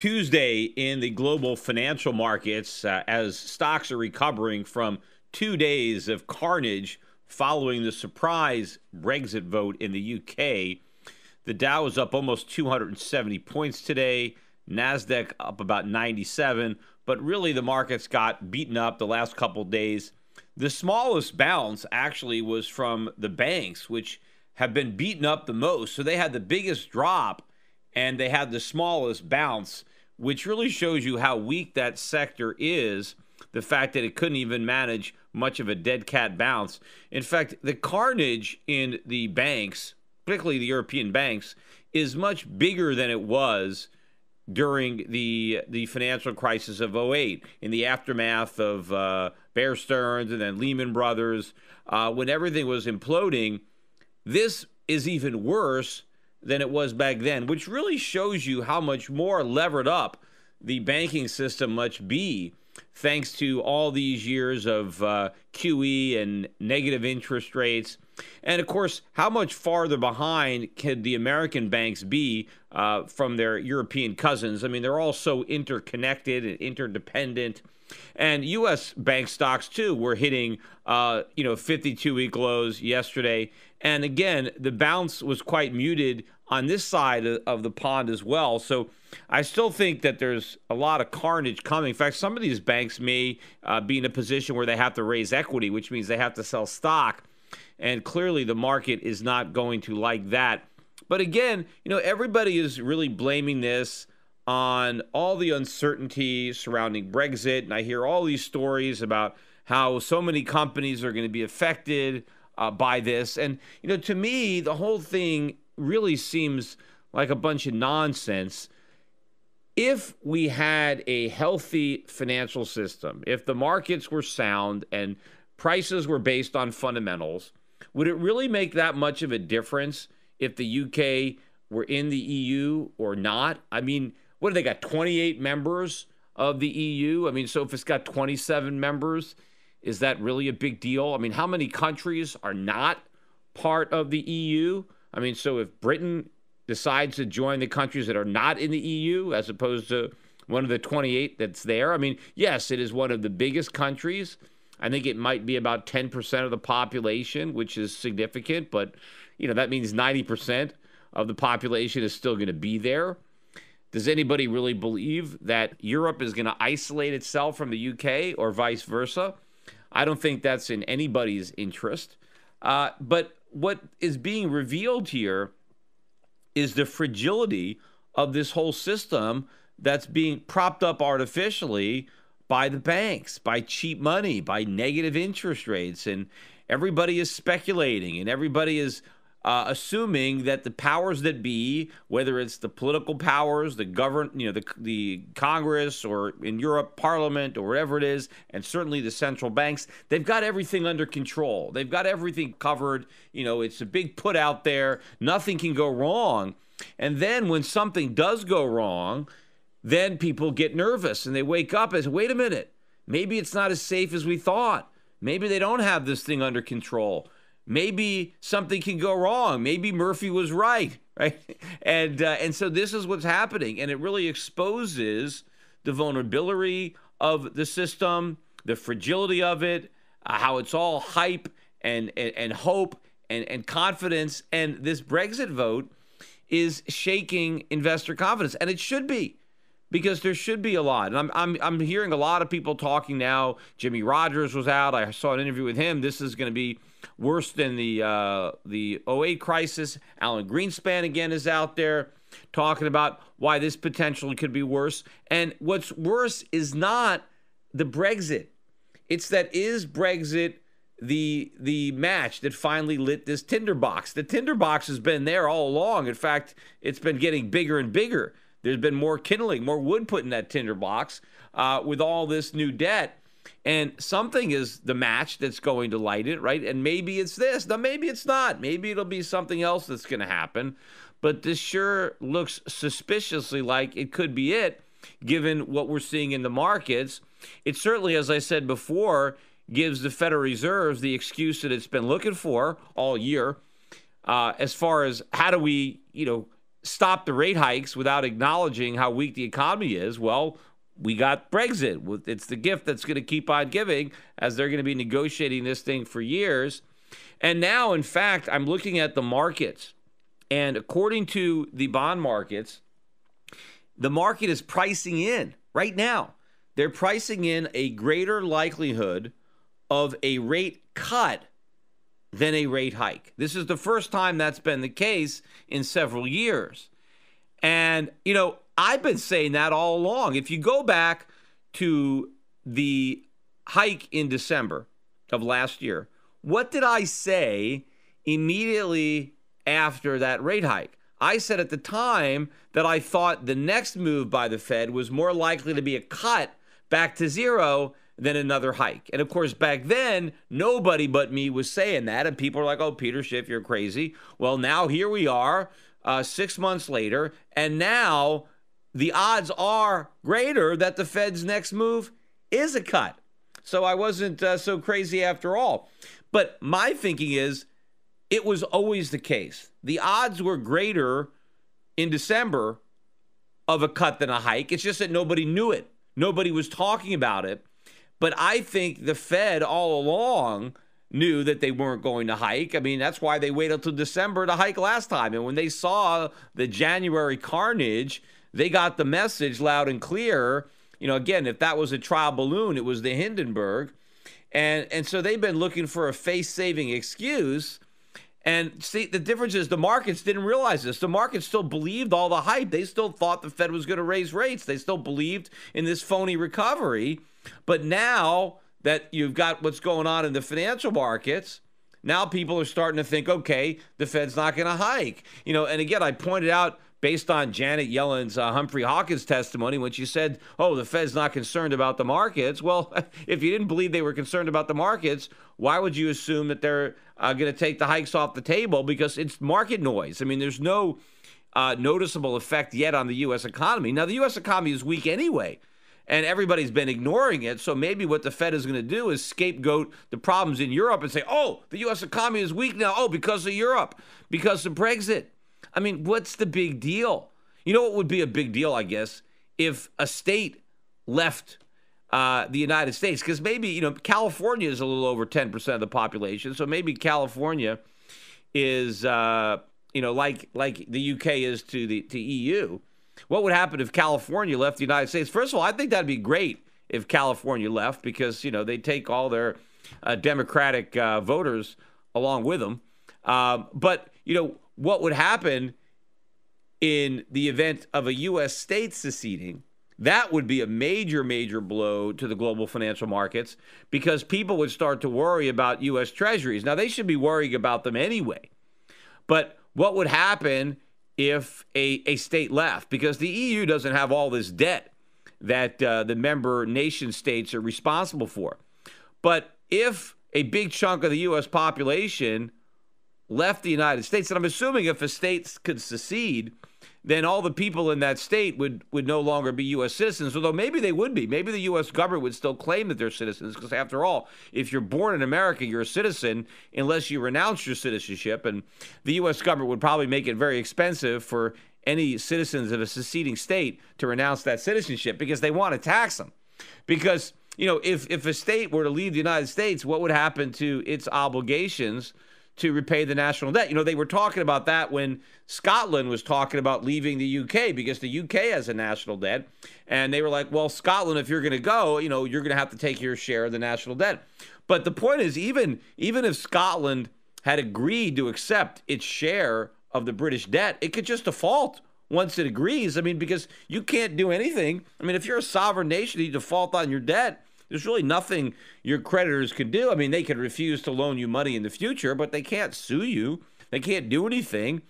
Tuesday in the global financial markets as stocks are recovering from 2 days of carnage following the surprise Brexit vote in the UK. The Dow is up almost 270 points today, NASDAQ up about 97, but really the markets got beaten up the last couple of days. The smallest bounce actually was from the banks, which have been beaten up the most. So they had the biggest drop and they had the smallest bounce, which really shows you how weak that sector is, the fact that it couldn't even manage much of a dead cat bounce. In fact, the carnage in the banks, particularly the European banks, is much bigger than it was during the financial crisis of '08, in the aftermath of Bear Stearns and then Lehman Brothers, when everything was imploding. This is even worse than it was back then, which really shows you how much more levered up the banking system must be, thanks to all these years of QE and negative interest rates. And, of course, how much farther behind could the American banks be from their European cousins? I mean, they're all so interconnected and interdependent. And U.S. bank stocks, too, were hitting, 52-week lows yesterday. And, again, the bounce was quite muted on this side of the pond as well. So I still think that there's a lot of carnage coming. In fact, some of these banks may be in a position where they have to raise equity, which means they have to sell stock. And clearly the market is not going to like that. But again, everybody is really blaming this on all the uncertainty surrounding Brexit. And I hear all these stories about how so many companies are going to be affected by this. And, to me, the whole thing really seems like a bunch of nonsense. If we had a healthy financial system, if the markets were sound and prices were based on fundamentals, would it really make that much of a difference if the UK were in the EU or not? I mean, what do they got, 28 members of the EU? I mean, so if it's got 27 members, is that really a big deal? I mean, how many countries are not part of the EU? I mean, so if Britain decides to join the countries that are not in the EU as opposed to one of the 28 that's there, I mean, yes, it is one of the biggest countries. I think it might be about 10% of the population, which is significant, but, that means 90% of the population is still going to be there. Does anybody really believe that Europe is going to isolate itself from the UK or vice versa? I don't think that's in anybody's interest. But what is being revealed here is the fragility of this whole system that's being propped up artificially by the banks, by cheap money, by negative interest rates. And everybody is speculating and everybody is assuming that the powers that be, whether it's the political powers, the the Congress, or in Europe, Parliament, or whatever it is, and certainly the central banks, they've got everything under control. They've got everything covered. It's a big put out there. Nothing can go wrong. And then when something does go wrong, then people get nervous and they wake up and say, wait a minute, maybe it's not as safe as we thought. Maybe they don't have this thing under control. Maybe something can go wrong. Maybe Murphy was right? And so this is what's happening, and it really exposes the vulnerability of the system, the fragility of it, how it's all hype and hope and confidence. And this Brexit vote is shaking investor confidence, and it should be, because there should be a lot. And I'm hearing a lot of people talking now. Jimmy Rogers was out. I saw an interview with him. This is going to be worse than the '08 crisis. Alan Greenspan again is out there talking about why this potentially could be worse. And what's worse is not the Brexit. It's that is Brexit the match that finally lit this tinderbox. The tinderbox has been there all along. In fact, it's been getting bigger and bigger. There's been more kindling, more wood put in that tinderbox with all this new debt. And something is the match that's going to light it, right? And maybe it's this. Now, maybe it's not. Maybe it'll be something else that's going to happen. But this sure looks suspiciously like it could be it, given what we're seeing in the markets. It certainly, as I said before, gives the Federal Reserve the excuse that it's been looking for all year, as far as how do we, stop the rate hikes without acknowledging how weak the economy is, well, we got Brexit. It's the gift that's going to keep on giving, as they're going to be negotiating this thing for years. And now, in fact, I'm looking at the markets. And according to the bond markets, the market is pricing in right now. They're pricing in a greater likelihood of a rate cut than a rate hike. This is the first time that's been the case in several years. And, I've been saying that all along. If you go back to the hike in December of last year, what did I say immediately after that rate hike? I said at the time that I thought the next move by the Fed was more likely to be a cut back to zero than another hike. And of course, back then, nobody but me was saying that. And people are like, oh, Peter Schiff, you're crazy. Well, now here we are, 6 months later. And now the odds are greater that the Fed's next move is a cut. So I wasn't so crazy after all. But my thinking is, it was always the case. The odds were greater in December of a cut than a hike. It's just that nobody knew it. Nobody was talking about it. But I think the Fed all along knew that they weren't going to hike. I mean, that's why they waited until December to hike last time. And when they saw the January carnage, they got the message loud and clear. Again, if that was a trial balloon, it was the Hindenburg. And so they've been looking for a face-saving excuse. And see, the difference is the markets didn't realize this. The markets still believed all the hype. They still thought the Fed was going to raise rates. They still believed in this phony recovery. But now that you've got what's going on in the financial markets, now people are starting to think, okay, the Fed's not going to hike. And again, I pointed out, based on Janet Yellen's Humphrey Hawkins testimony, when she said, oh, the Fed's not concerned about the markets. Well, if you didn't believe they were concerned about the markets, why would you assume that they're going to take the hikes off the table? Because it's market noise. I mean, there's no noticeable effect yet on the U.S. economy. Now, the U.S. economy is weak anyway, and everybody's been ignoring it. So maybe what the Fed is going to do is scapegoat the problems in Europe and say, oh, the U.S. economy is weak now. Oh, because of Europe, because of Brexit. I mean, what's the big deal? What would be a big deal, I guess, if a state left the United States? Because maybe, California is a little over 10% of the population. So maybe California is, like the UK is to EU. What would happen if California left the United States? First of all, I think that'd be great if California left because, they take all their Democratic voters along with them. But what would happen in the event of a U.S. state seceding? That would be a major, major blow to the global financial markets because people would start to worry about U.S. treasuries. Now, they should be worrying about them anyway. But what would happen if a state left? Because the EU doesn't have all this debt that the member nation states are responsible for. But if a big chunk of the U.S. population left the United States, and I'm assuming if a state could secede, then all the people in that state would no longer be U.S. citizens, although maybe they would be. Maybe the U.S. government would still claim that they're citizens, because after all, if you're born in America, you're a citizen unless you renounce your citizenship, and the U.S. government would probably make it very expensive for any citizens of a seceding state to renounce that citizenship because they want to tax them. Because, if a state were to leave the United States, what would happen to its obligations to repay the national debt? They were talking about that when Scotland was talking about leaving the UK because the UK has a national debt. And they were like, well, Scotland, if you're going to go, you're going to have to take your share of the national debt. But the point is, even if Scotland had agreed to accept its share of the British debt, it could just default once it agrees. I mean, because you can't do anything. I mean, if you're a sovereign nation, you default on your debt, there's really nothing your creditors could do. I mean, they could refuse to loan you money in the future, but they can't sue you. They can't do anything.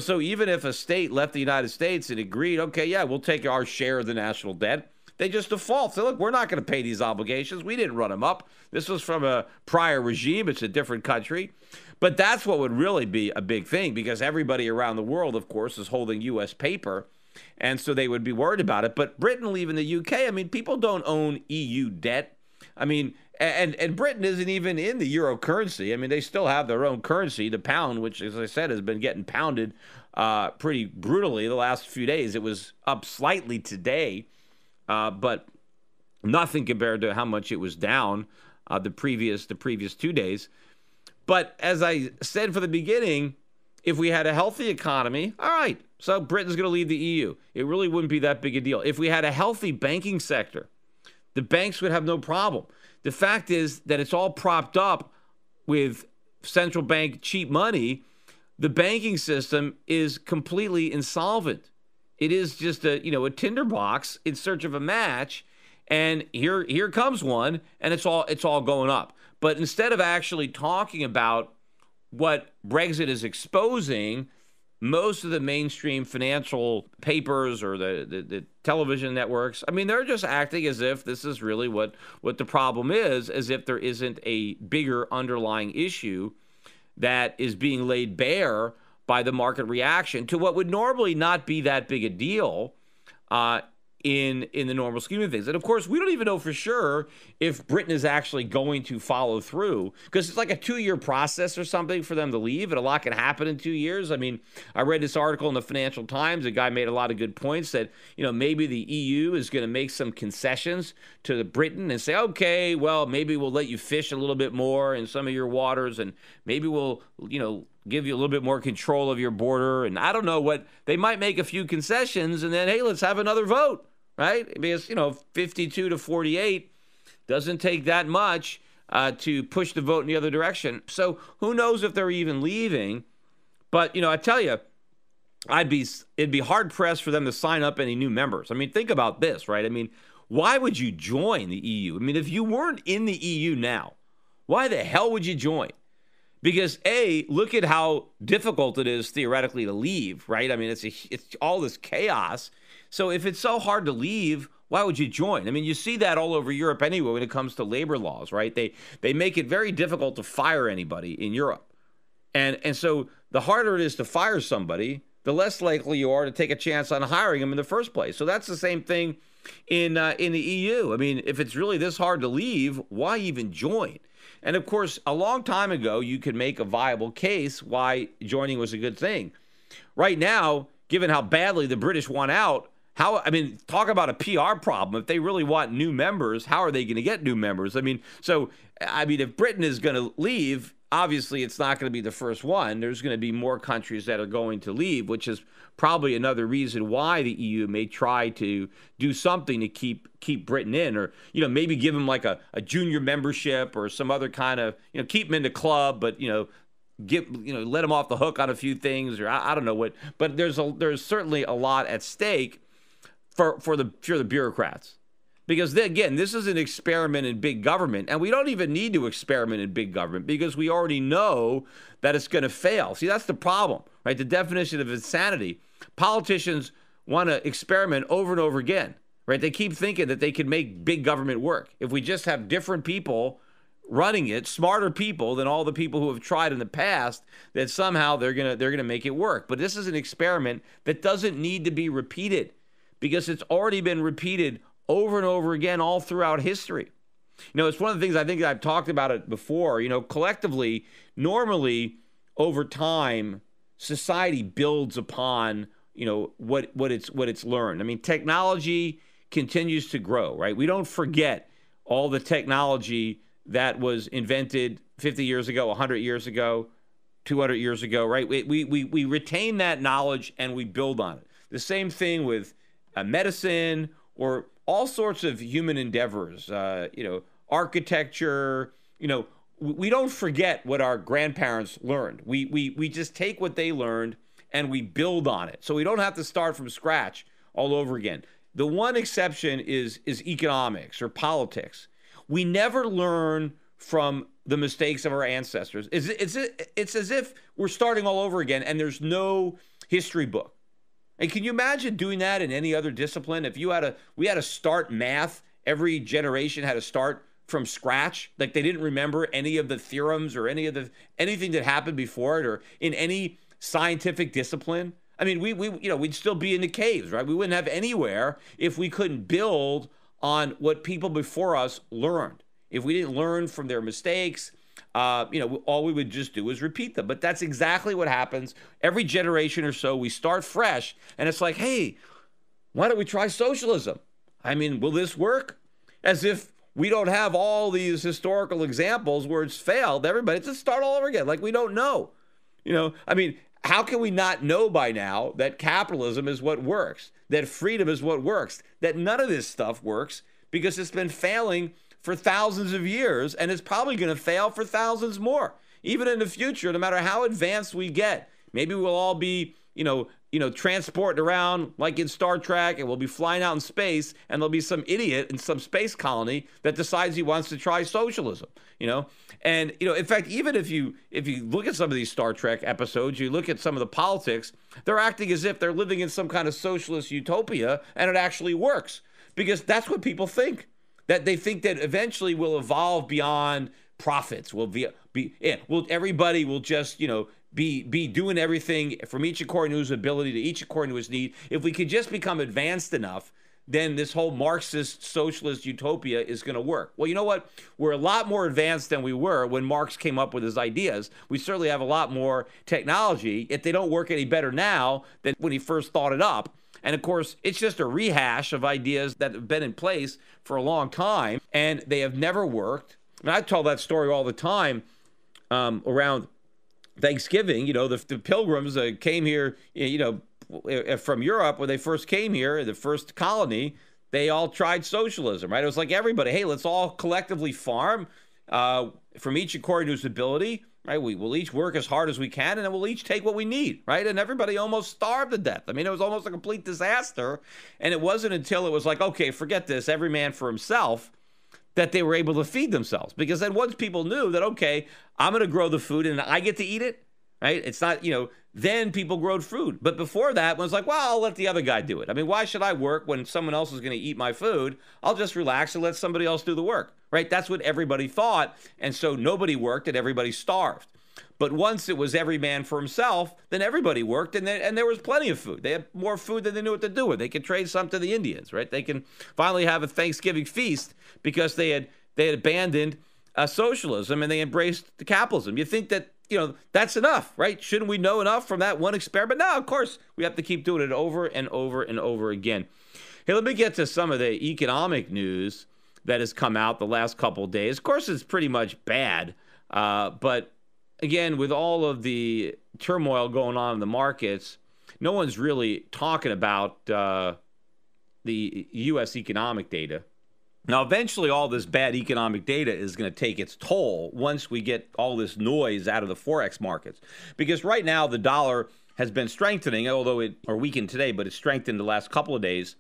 So even if a state left the United States and agreed, okay, yeah, we'll take our share of the national debt, they just default. So look, we're not going to pay these obligations. We didn't run them up. This was from a prior regime. It's a different country. But that's what would really be a big thing because everybody around the world, of course, is holding U.S. paper. And so they would be worried about it. But Britain leaving the UK, I mean, people don't own EU debt. I mean, and Britain isn't even in the euro currency. I mean, they still have their own currency, the pound, which, as I said, has been getting pounded pretty brutally the last few days. It was up slightly today, but nothing compared to how much it was down the previous 2 days. But as I said from the beginning, if we had a healthy economy, all right, so Britain's going to leave the EU. It really wouldn't be that big a deal. If we had a healthy banking sector, the banks would have no problem. The fact is that it's all propped up with central bank cheap money. The banking system is completely insolvent. It is just a tinderbox in search of a match, and here comes one, and it's all going up. But instead of actually talking about what Brexit is exposing, most of the mainstream financial papers or the television networks, I mean, they're just acting as if this is really what the problem is, as if there isn't a bigger underlying issue that is being laid bare by the market reaction to what would normally not be that big a deal in the normal scheme of things. And of course, we don't even know for sure if Britain is actually going to follow through, because it's like a 2-year process or something for them to leave, and a lot can happen in 2 years. I mean, I read this article in the Financial Times. A guy made a lot of good points that, maybe the EU is going to make some concessions to Britain and say, okay, well, maybe we'll let you fish a little bit more in some of your waters, and maybe we'll, give you a little bit more control of your border. And I don't know what, they might make a few concessions, and then, hey, let's have another vote. Right? Because, 52 to 48 doesn't take that much to push the vote in the other direction. So who knows if they're even leaving. But, I tell you, it'd be hard pressed for them to sign up any new members. I mean, think about this, right? I mean, why would you join the EU? I mean, if you weren't in the EU now, why the hell would you join? Because look at how difficult it is theoretically to leave, right? I mean, it's all this chaos. So if it's so hard to leave, why would you join? I mean, you see that all over Europe anyway when it comes to labor laws, right? They make it very difficult to fire anybody in Europe. And so the harder it is to fire somebody, the less likely you are to take a chance on hiring them in the first place. So that's the same thing in the EU. I mean, if it's really this hard to leave, why even join? And of course, a long time ago, you could make a viable case why joining was a good thing. Right now, given how badly the British want out, talk about a PR problem. If they really want new members, how are they going to get new members? If Britain is going to leave, obviously it's not going to be the first one. There's going to be more countries that are going to leave, which is probably another reason why the EU may try to do something to keep Britain in, or maybe give them like a junior membership or some other kind of keep them in the club, but let them off the hook on a few things, or I don't know what. But there's certainly a lot at stake for the bureaucrats. Because, again, this is an experiment in big government, and we don't even need to experiment in big government because we already know that it's going to fail. See, that's the problem, right? The definition of insanity. Politicians want to experiment over and over again, right? They keep thinking that they can make big government work. If we just have different people running it, smarter people than all the people who have tried in the past, that somehow they're gonna make it work. But this is an experiment that doesn't need to be repeated because it's already been repeated over and over again all throughout history. It's one of the things I think I've talked about it before. Collectively, normally over time, society builds upon what it's learned. I mean, technology continues to grow, right? We don't forget all the technology that was invented 50 years ago, 100 years ago, 200 years ago, right? We retain that knowledge and we build on it. The same thing with medicine or all sorts of human endeavors, architecture. We don't forget what our grandparents learned. We just take what they learned and we build on it. So we don't have to start from scratch all over again. The one exception is economics or politics. We never learn from the mistakes of our ancestors. It's as if we're starting all over again and there's no history book. And can you imagine doing that in any other discipline? If we had to start math, every generation had to start from scratch, like they didn't remember any of the theorems or anything that happened before it, or in any scientific discipline. I mean, we'd still be in the caves, right? We wouldn't have anywhere if we couldn't build on what people before us learned. If we didn't learn from their mistakes, all we would just do is repeat them. But that's exactly what happens every generation or so. We start fresh, and it's like, hey, why don't we try socialism? I mean, will this work? As if we don't have all these historical examples where it's failed. Everybody, just start all over again. Like we don't know. I mean, how can we not know by now that capitalism is what works, that freedom is what works, that none of this stuff works because it's been failing for thousands of years, and it's probably going to fail for thousands more, even in the future, no matter how advanced we get. Maybe we'll all be, transported around like in Star Trek, and we'll be flying out in space, and there'll be some idiot in some space colony that decides he wants to try socialism, And, in fact, even if you look at some of these Star Trek episodes, you look at some of the politics, they're acting as if they're living in some kind of socialist utopia, and it actually works because that's what people think. That they think that eventually we'll evolve beyond profits. Everybody will just, be doing everything from each according to his ability to each according to his need. If we could just become advanced enough, then this whole Marxist socialist utopia is going to work. Well, you know what? We're a lot more advanced than we were when Marx came up with his ideas. We certainly have a lot more technology, yet they don't work any better now than when he first thought it up. And of course, it's just a rehash of ideas that have been in place for a long time, and they have never worked. And I tell that story all the time around Thanksgiving. The pilgrims came here, from Europe when they first came here, the first colony. They all tried socialism, right? It was like everybody, hey, let's all collectively farm from each according to his ability. Right, we'll each work as hard as we can, and then we'll each take what we need, right? And everybody almost starved to death. I mean, it was almost a complete disaster. And it wasn't until it was like, okay, forget this, every man for himself, that they were able to feed themselves. Because then once people knew that, okay, I'm going to grow the food and I get to eat it, right? It's not, then people growed food. But before that, it was like, well, I'll let the other guy do it. I mean, why should I work when someone else is going to eat my food? I'll just relax and let somebody else do the work. Right? That's what everybody thought. And so nobody worked and everybody starved. But once it was every man for himself, then everybody worked and there was plenty of food. They had more food than they knew what to do with. They could trade some to the Indians, right? They can finally have a Thanksgiving feast because they had abandoned socialism and they embraced the capitalism. You think that, that's enough, right? Shouldn't we know enough from that one experiment? No, of course, we have to keep doing it over and over and over again. Hey, let me get to some of the economic news that has come out the last couple of days. Of course, it's pretty much bad. But again, with all of the turmoil going on in the markets, no one's really talking about the U.S. economic data. Now, eventually, all this bad economic data is going to take its toll once we get all this noise out of the Forex markets. Because right now, the dollar has been strengthening, although or weakened today, but it's strengthened the last couple of days.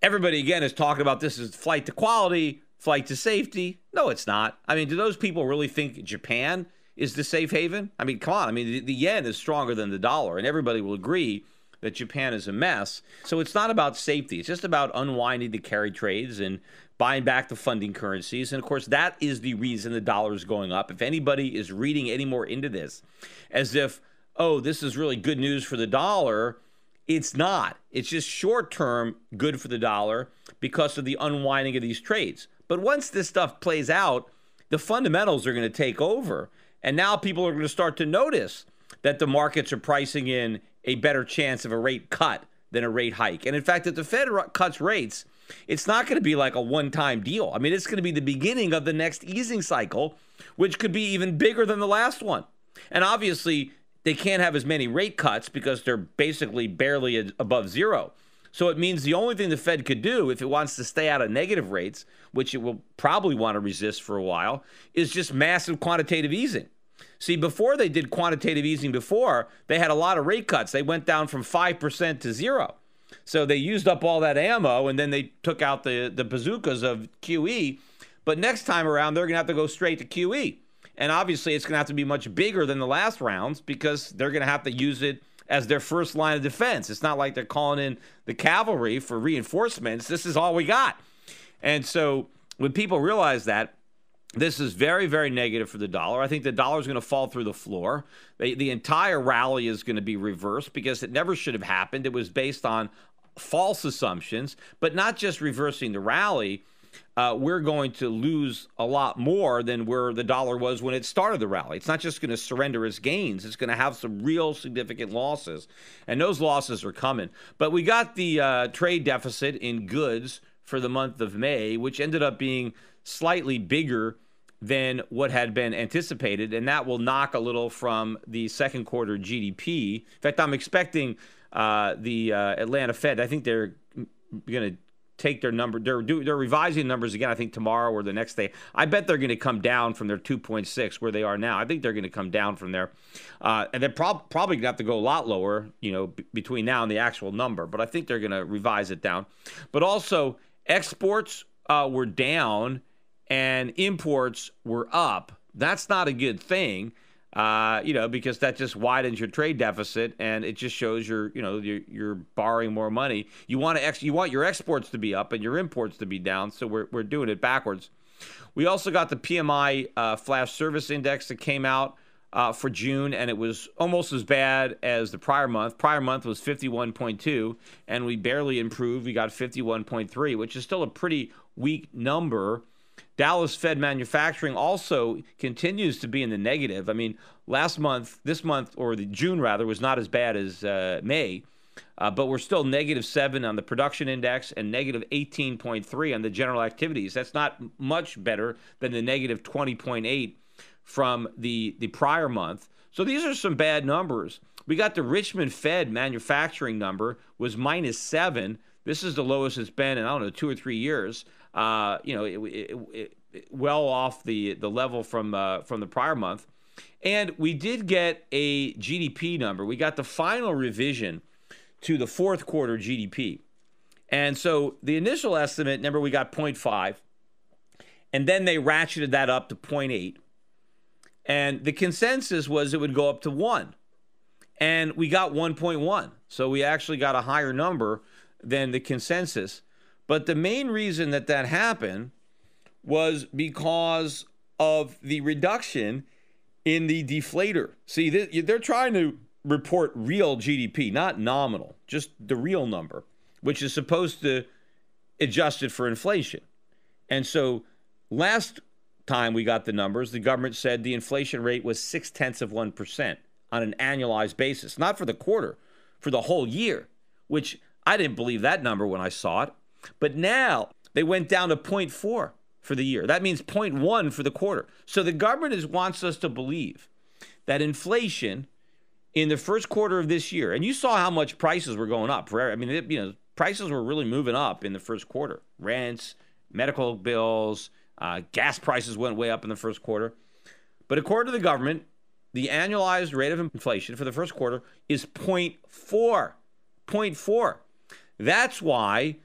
Everybody, again, is talking about this as flight to quality, flight to safety. No, it's not. I mean, do those people really think Japan is the safe haven? I mean, come on. I mean, the yen is stronger than the dollar, and everybody will agree that Japan is a mess. So it's not about safety. It's just about unwinding the carry trades and buying back the funding currencies. And, of course, that is the reason the dollar is going up. If anybody is reading any more into this as if, oh, this is really good news for the dollar, it's not. It's just short-term good for the dollar because of the unwinding of these trades. But once this stuff plays out, the fundamentals are going to take over. And now people are going to start to notice that the markets are pricing in a better chance of a rate cut than a rate hike. And in fact, if the Fed cuts rates, it's not going to be like a one-time deal. I mean, it's going to be the beginning of the next easing cycle, which could be even bigger than the last one. And obviously, they can't have as many rate cuts because they're basically barely above zero. So it means the only thing the Fed could do if it wants to stay out of negative rates, which it will probably want to resist for a while, is just massive quantitative easing. See, before they did quantitative easing before, they had a lot of rate cuts. They went down from 5% to 0. So they used up all that ammo, and then they took out the bazookas of QE. But next time around, they're going to have to go straight to QE. And obviously, it's going to have to be much bigger than the last rounds because they're going to have to use it as their first line of defense. It's not like they're calling in the cavalry for reinforcements. This is all we got. And so when people realize that, this is very, very negative for the dollar. I think the dollar is going to fall through the floor. The entire rally is going to be reversed because it never should have happened. It was based on false assumptions, but not just reversing the rally. we're going to lose a lot more than where the dollar was when it started the rally. It's not just going to surrender its gains. It's going to have some real significant losses, and those losses are coming. But we got the trade deficit in goods for the month of May, which ended up being slightly bigger than what had been anticipated, and that will knock a little from the second quarter GDP. In fact, I'm expecting the Atlanta Fed, I think they're going to take their number. They're revising numbers again, I think tomorrow or the next day. I bet they're going to come down from their 2.6 where they are now. I think they're going to come down from there. And they're probably going to have to go a lot lower, between now and the actual number. But I think they're going to revise it down. But also, exports were down and imports were up. That's not a good thing, because that just widens your trade deficit, and it just shows you're borrowing more money. You want your exports to be up and your imports to be down, so we're doing it backwards. We also got the PMI flash service index that came out for June, and it was almost as bad as the prior month. Prior month was 51.2, and we barely improved. We got 51.3, which is still a pretty weak number. Dallas Fed manufacturing also continues to be in the negative. I mean, this month, or the June rather, was not as bad as May, but we're still -7 on the production index and -18.3 on the general activities. That's not much better than the -20.8 from the prior month. So these are some bad numbers. We got the Richmond Fed manufacturing number was -7. This is the lowest it's been in, 2 or 3 years. Well off the level from the prior month. And we did get a GDP number. We got the final revision to the fourth quarter GDP. And so the initial estimate, remember, we got 0.5. And then they ratcheted that up to 0.8. And the consensus was it would go up to 1. And we got 1.1. So we actually got a higher number than the consensus. But the main reason that happened was because of the reduction in the deflator. See, they're trying to report real GDP, not nominal, just the real number, which is supposed to adjust it for inflation. And so last time we got the numbers, the government said the inflation rate was 0.6% on an annualized basis, not for the quarter, for the whole year, which I didn't believe that number when I saw it. But now they went down to 0.4 for the year. That means 0.1 for the quarter. So the government wants us to believe that inflation in the first quarter of this year, and you saw how much prices were going up. Prices were really moving up in the first quarter. Rents, medical bills, gas prices went way up in the first quarter. But according to the government, the annualized rate of inflation for the first quarter is 0.4. 0.4. That's why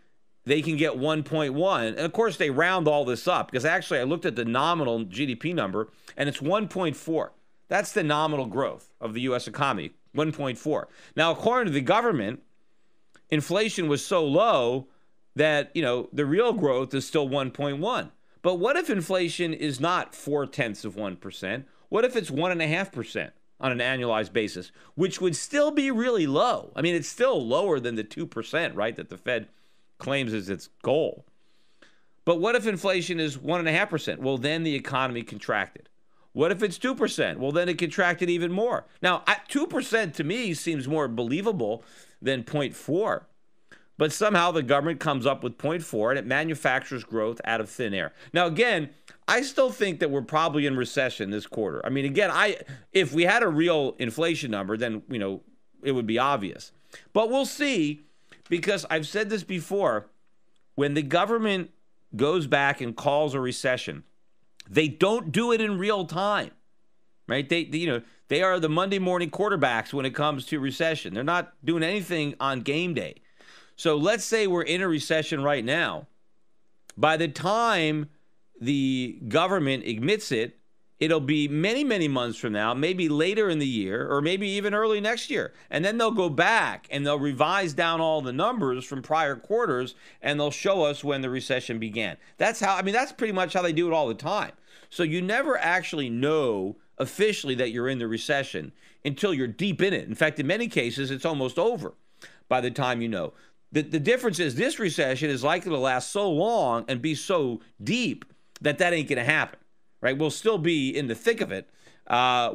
they can get 1.1. And of course, they round all this up because actually I looked at the nominal GDP number and it's 1.4. That's the nominal growth of the U.S. economy, 1.4. Now, according to the government, inflation was so low that, the real growth is still 1.1. But what if inflation is not 0.4%? What if it's 1.5% on an annualized basis, which would still be really low? I mean, it's still lower than the 2%, right, that the Fed claims is its goal. But what if inflation is 1.5%? Well, then the economy contracted. What if it's 2%? Well, then it contracted even more. Now, 2% to me seems more believable than 0.4. But somehow the government comes up with 0.4 and it manufactures growth out of thin air. Now, again, I still think that we're probably in recession this quarter. I mean, again, if we had a real inflation number, then, it would be obvious. But we'll see, because I've said this before, when the government goes back and calls a recession, they don't do it in real time, right? They are the Monday morning quarterbacks when it comes to recession. They're not doing anything on game day. So let's say we're in a recession right now. By the time the government admits it, it'll be many, many months from now, maybe later in the year, or maybe even early next year. And then they'll go back and they'll revise down all the numbers from prior quarters, and they'll show us when the recession began. That's pretty much how they do it all the time. So you never actually know officially that you're in the recession until you're deep in it. In fact, in many cases, it's almost over by the time you know. The difference is this recession is likely to last so long and be so deep that ain't going to happen, right? We'll still be in the thick of it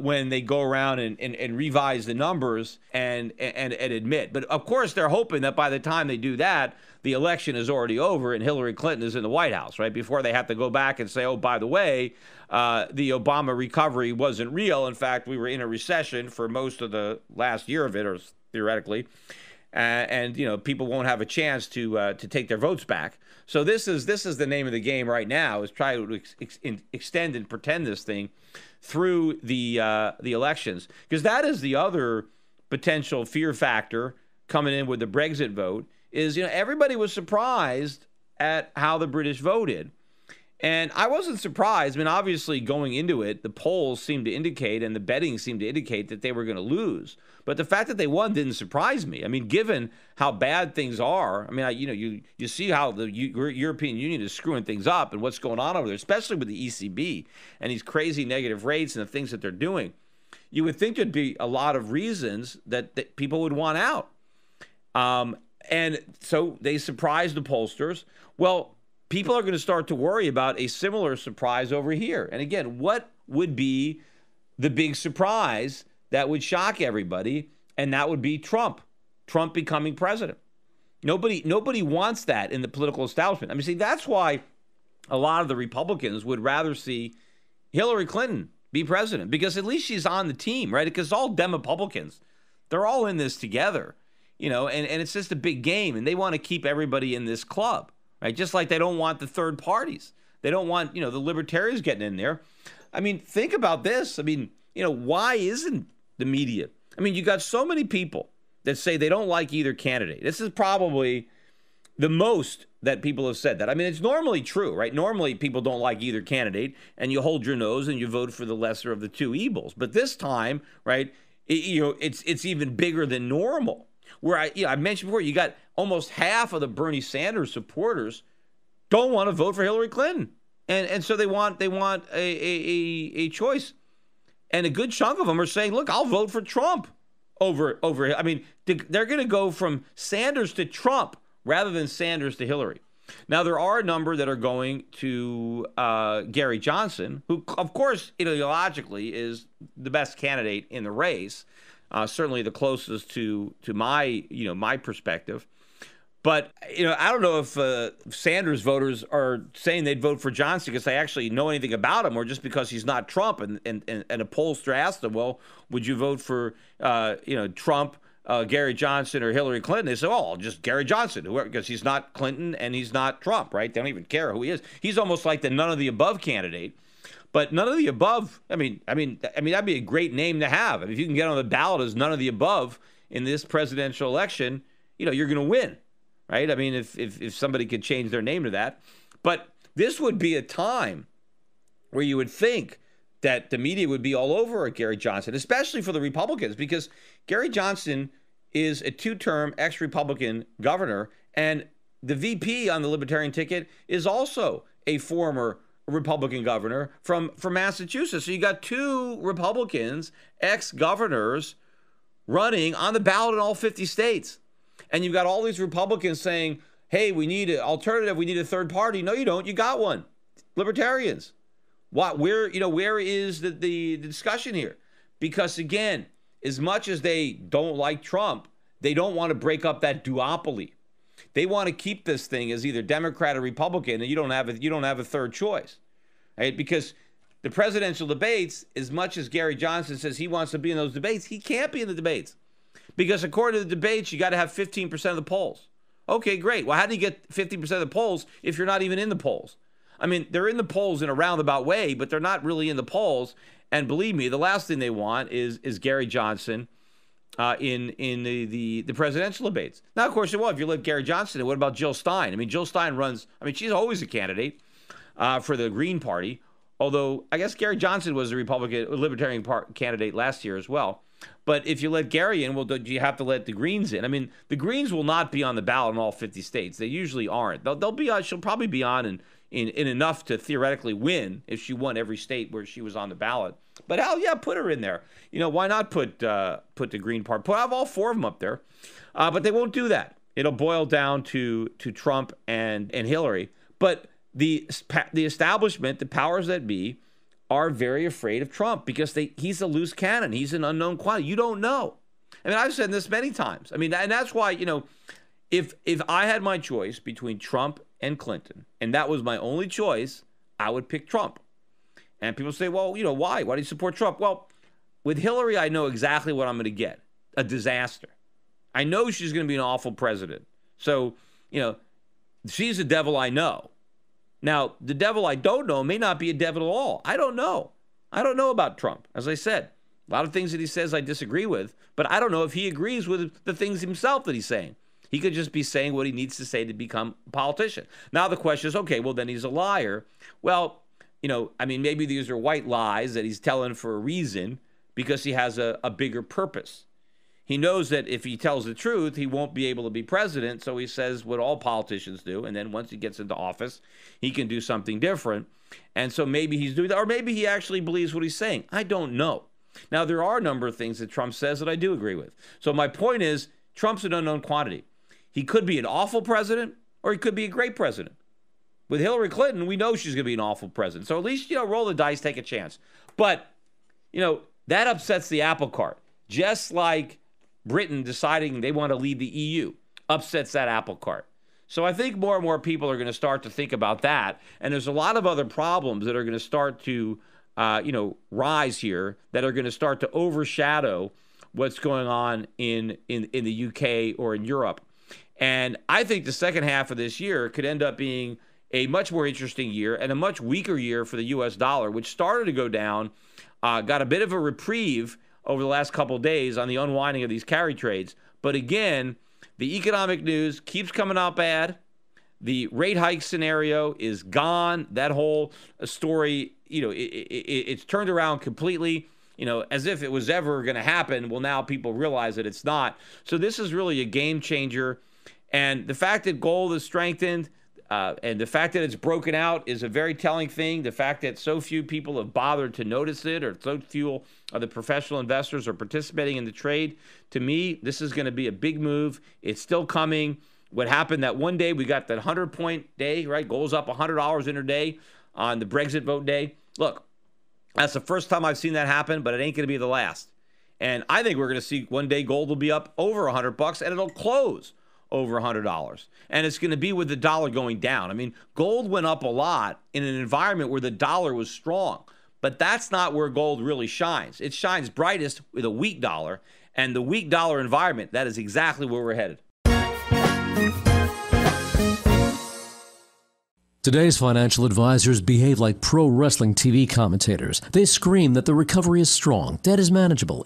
when they go around and revise the numbers and admit. But of course, they're hoping that by the time they do that, the election is already over and Hillary Clinton is in the White House, right? Before they have to go back and say, oh, by the way, the Obama recovery wasn't real. In fact, we were in a recession for most of the last year of it, or theoretically. And people won't have a chance to take their votes back. So this is the name of the game right now, is try to extend and pretend this thing through the elections, because that is the other potential fear factor coming in with the Brexit vote. Is everybody was surprised at how the British voted. And I wasn't surprised. I mean, obviously, going into it, the polls seemed to indicate and the betting seemed to indicate that they were going to lose. But the fact that they won didn't surprise me. I mean, given how bad things are, I mean, you see how the European Union is screwing things up and what's going on over there, especially with the ECB and these crazy negative rates and the things that they're doing. You would think there'd be a lot of reasons that people would want out. And so they surprised the pollsters. Well, people are going to start to worry about a similar surprise over here. And again, what would be the big surprise that would shock everybody? And that would be Trump becoming president. Nobody wants that in the political establishment. I mean, see, that's why a lot of the Republicans would rather see Hillary Clinton be president, because at least she's on the team, right? Because all Republicans, they're all in this together, and it's just a big game, and they want to keep everybody in this club. Right? Just like they don't want the third parties. They don't want, the libertarians getting in there. I mean, think about this. I mean, why isn't the media? I mean, you got so many people that say they don't like either candidate. This is probably the most that people have said that. I mean, it's normally true, right? Normally people don't like either candidate and you hold your nose and you vote for the lesser of the two evils. But this time, right, it's even bigger than normal. Where I mentioned before, you got almost half of the Bernie Sanders supporters don't want to vote for Hillary Clinton, and so they want a choice, and a good chunk of them are saying, look, I'll vote for Trump over. I mean, they're going to go from Sanders to Trump rather than Sanders to Hillary. Now there are a number that are going to Gary Johnson, who of course ideologically is the best candidate in the race. Certainly the closest to my perspective. But, I don't know if Sanders voters are saying they'd vote for Johnson because they actually know anything about him, or just because he's not Trump. And a pollster asked them, well, would you vote for, Trump, Gary Johnson, or Hillary Clinton? They said, oh, just Gary Johnson, because he's not Clinton and he's not Trump, right? They don't even care who he is. He's almost like the none of the above candidate. But none of the above, I mean, that'd be a great name to have. I mean, if you can get on the ballot as none of the above in this presidential election, you're going to win, right? I mean, if somebody could change their name to that. But this would be a time where you would think that the media would be all over Gary Johnson, especially for the Republicans, because Gary Johnson is a two-term ex-Republican governor, and the VP on the Libertarian ticket is also a former Republican governor from Massachusetts. So you got two Republicans, ex-governors, running on the ballot in all 50 states. And you've got all these Republicans saying, hey, we need an alternative, we need a third party. No, you don't. You got one. Libertarians. Where is the discussion here? Because again, as much as they don't like Trump, they don't want to break up that duopoly. They want to keep this thing as either Democrat or Republican, and you don't have a third choice, right? Because the presidential debates, as much as Gary Johnson says he wants to be in those debates, he can't be in the debates, because according to the debates, you got to have 15% of the polls. Okay, great. Well, how do you get 50% of the polls if you're not even in the polls? I mean, they're in the polls in a roundabout way, but they're not really in the polls. And believe me, the last thing they want is Gary Johnson in the presidential debates. Now, of course, well, if you let Gary Johnson, what about Jill Stein? I mean, Jill Stein she's always a candidate for the Green Party, although I guess Gary Johnson was a Libertarian candidate last year as well. But if you let Gary in, well, do you have to let the Greens in? I mean, the Greens will not be on the ballot in all 50 states. They usually aren't. They'll be on, she'll probably be on in enough to theoretically win if she won every state where she was on the ballot. But hell yeah, put her in there. Why not put the Green Party? Have all four of them up there. But they won't do that. it'll boil down to Trump and Hillary. But the establishment, the powers that be, are very afraid of Trump because he's a loose cannon. He's an unknown quantity. You don't know. I mean, I've said this many times. I mean, and that's why, if I had my choice between Trump and Clinton, and that was my only choice, I would pick Trump. And people say, well, why? Why do you support Trump? Well, with Hillary, I know exactly what I'm going to get. A disaster. I know she's going to be an awful president. So, she's the devil I know. Now, the devil I don't know may not be a devil at all. I don't know. I don't know about Trump. As I said, a lot of things that he says I disagree with, but I don't know if he agrees with the things himself that he's saying. He could just be saying what he needs to say to become a politician. Now the question is, okay, well, then he's a liar. Well, maybe these are white lies that he's telling for a reason because he has a bigger purpose. He knows that if he tells the truth, he won't be able to be president, so he says what all politicians do, and then once he gets into office, he can do something different. And so maybe he's doing that, or maybe he actually believes what he's saying. I don't know. Now, there are a number of things that Trump says that I do agree with. So my point is, Trump's an unknown quantity. He could be an awful president, or he could be a great president. With Hillary Clinton, we know she's going to be an awful president. So at least, roll the dice, take a chance. But, that upsets the apple cart. Just like Britain deciding they want to leave the EU upsets that apple cart. So I think more and more people are going to start to think about that. And there's a lot of other problems that are going to start to, rise here that are going to start to overshadow what's going on in the UK or in Europe. And I think the second half of this year could end up being a much more interesting year and a much weaker year for the U.S. dollar, which started to go down, got a bit of a reprieve over the last couple of days on the unwinding of these carry trades. But again, the economic news keeps coming out bad. The rate hike scenario is gone. That whole story, it's turned around completely, as if it was ever going to happen. Well, now people realize that it's not. So this is really a game changer. And the fact that gold is strengthened and the fact that it's broken out is a very telling thing. The fact that so few people have bothered to notice it, or so few of the professional investors are participating in the trade, to me, this is going to be a big move. It's still coming. What happened that one day, we got that 100-point day, right? Gold's up $100 intraday on the Brexit vote day. Look, that's the first time I've seen that happen, but it ain't going to be the last. And I think we're going to see one day gold will be up over $100 and it'll close over $100. And it's going to be with the dollar going down. I mean, gold went up a lot in an environment where the dollar was strong. But that's not where gold really shines. It shines brightest with a weak dollar. And the weak dollar environment, that is exactly where we're headed. Today's financial advisors behave like pro wrestling TV commentators. They scream that the recovery is strong, debt is manageable,